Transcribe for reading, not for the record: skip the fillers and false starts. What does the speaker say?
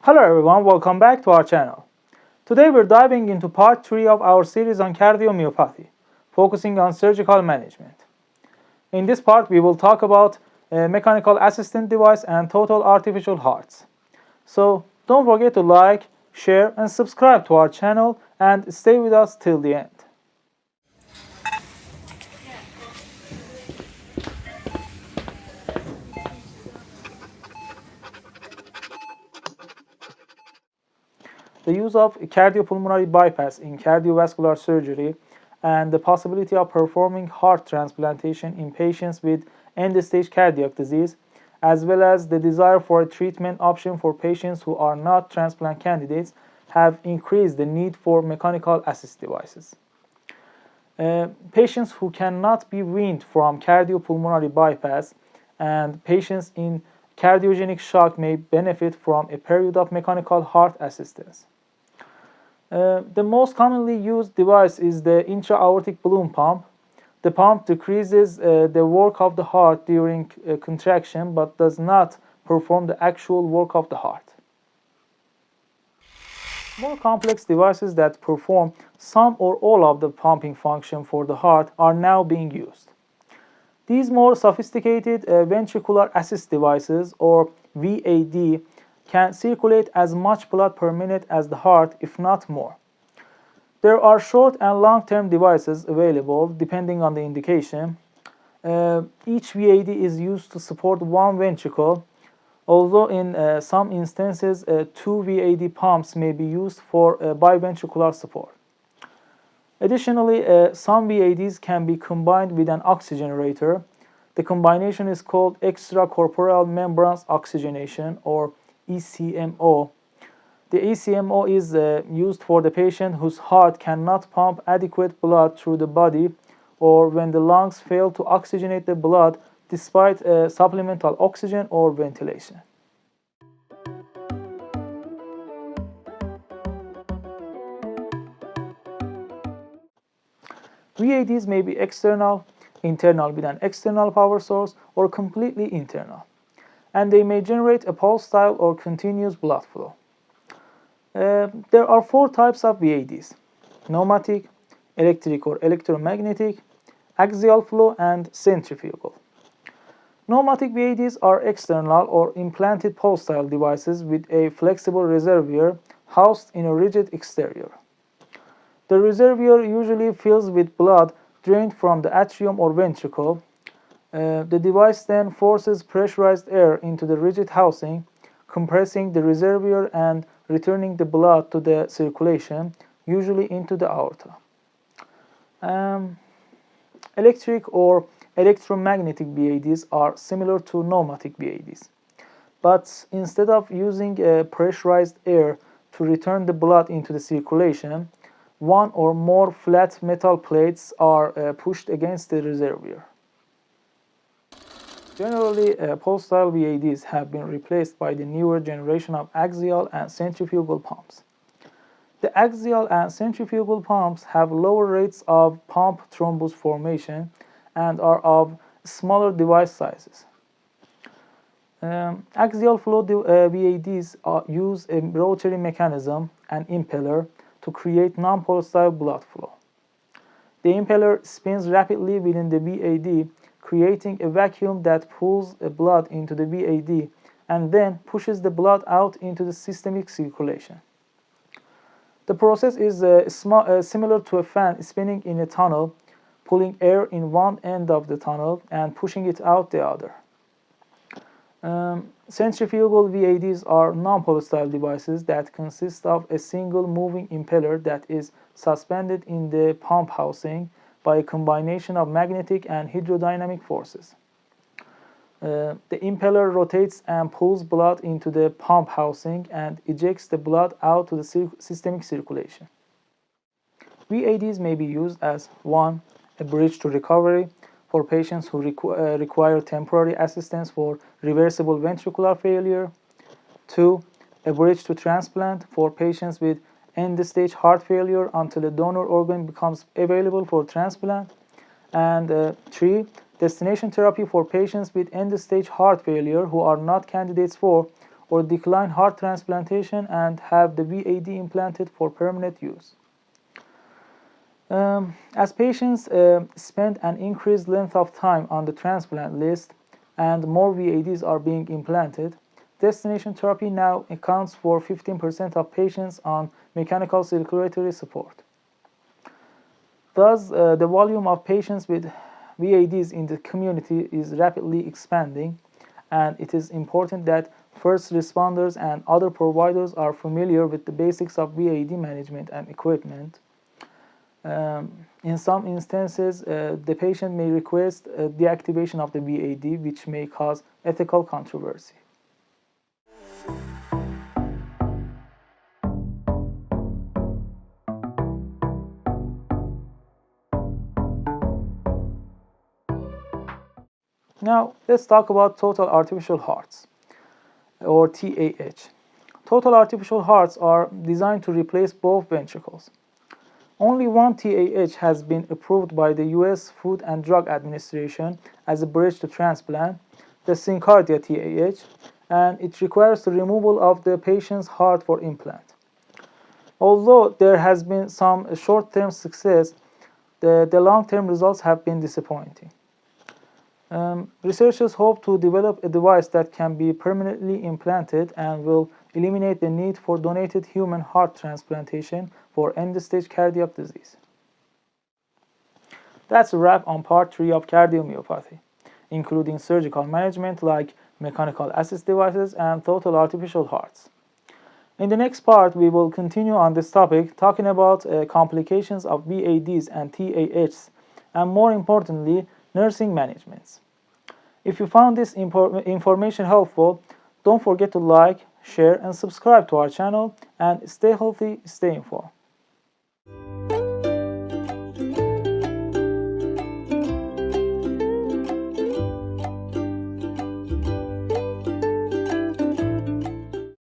Hello everyone, welcome back to our channel. Today we're diving into part 3 of our series on cardiomyopathy, focusing on surgical management. In this part we will talk about mechanical assistant device and total artificial hearts. So don't forget to like, share and subscribe to our channel and stay with us till the end. The use of cardiopulmonary bypass in cardiovascular surgery and the possibility of performing heart transplantation in patients with end-stage cardiac disease, as well as the desire for a treatment option for patients who are not transplant candidates, have increased the need for mechanical assist devices. Patients who cannot be weaned from cardiopulmonary bypass and patients in cardiogenic shock may benefit from a period of mechanical heart assistance. The most commonly used device is the intra-aortic balloon pump. The pump decreases the work of the heart during contraction but does not perform the actual work of the heart. More complex devices that perform some or all of the pumping function for the heart are now being used. These more sophisticated ventricular assist devices, or VAD, can circulate as much blood per minute as the heart, if not more. There are short and long-term devices available depending on the indication. Each VAD is used to support one ventricle, although in some instances two VAD pumps may be used for biventricular support. Additionally, some VADs can be combined with an oxygenator. The combination is called extracorporeal membrane oxygenation, or ECMO. The ECMO is used for the patient whose heart cannot pump adequate blood through the body, or when the lungs fail to oxygenate the blood despite supplemental oxygen or ventilation. VADs may be external, internal with an external power source, or completely internal, and they may generate a pulse-style or continuous blood flow. There are 4 types of VADs: pneumatic, electric or electromagnetic, axial flow, and centrifugal. Pneumatic VADs are external or implanted pulse-style devices with a flexible reservoir housed in a rigid exterior. The reservoir usually fills with blood drained from the atrium or ventricle. The device then forces pressurized air into the rigid housing, compressing the reservoir and returning the blood to the circulation, usually into the aorta. Electric or electromagnetic VADs are similar to pneumatic VADs, but instead of using pressurized air to return the blood into the circulation, one or more flat metal plates are pushed against the reservoir. Generally, pulse-style VADs have been replaced by the newer generation of axial and centrifugal pumps. The axial and centrifugal pumps have lower rates of pump thrombus formation and are of smaller device sizes. Axial flow VADs use a rotary mechanism, an impeller, to create non-pulse-style blood flow. The impeller spins rapidly within the VAD, creating a vacuum that pulls blood into the VAD and then pushes the blood out into the systemic circulation. The process is similar to a fan spinning in a tunnel, pulling air in one end of the tunnel and pushing it out the other. Centrifugal VADs are non-pulse-style devices that consist of a single moving impeller that is suspended in the pump housing by a combination of magnetic and hydrodynamic forces. The impeller rotates and pulls blood into the pump housing and ejects the blood out to the systemic circulation. VADs may be used as 1. A bridge to recovery for patients who require temporary assistance for reversible ventricular failure. 2. A bridge to transplant for patients with end-stage heart failure until a donor organ becomes available for transplant. And 3. Destination therapy for patients with end-stage heart failure who are not candidates for or decline heart transplantation and have the VAD implanted for permanent use. As patients spend an increased length of time on the transplant list and more VADs are being implanted, destination therapy now accounts for 15% of patients on mechanical circulatory support. Thus, the volume of patients with VADs in the community is rapidly expanding, and it is important that first responders and other providers are familiar with the basics of VAD management and equipment. In some instances, the patient may request deactivation of the VAD, which may cause ethical controversy. Now, let's talk about total artificial hearts, or TAH. Total artificial hearts are designed to replace both ventricles. Only one TAH has been approved by the U.S. Food and Drug Administration as a bridge to transplant, the Syncardia TAH, and it requires the removal of the patient's heart for implant. Although there has been some short-term success, the long-term results have been disappointing. Researchers hope to develop a device that can be permanently implanted and will eliminate the need for donated human heart transplantation for end-stage cardiac disease. That's a wrap on part 3 of cardiomyopathy, including surgical management like mechanical assist devices and total artificial hearts. In the next part, we will continue on this topic, talking about complications of VADs and TAHs, and more importantly, nursing managements. If you found this information helpful, don't forget to like, share, and subscribe to our channel, and stay healthy, stay informed.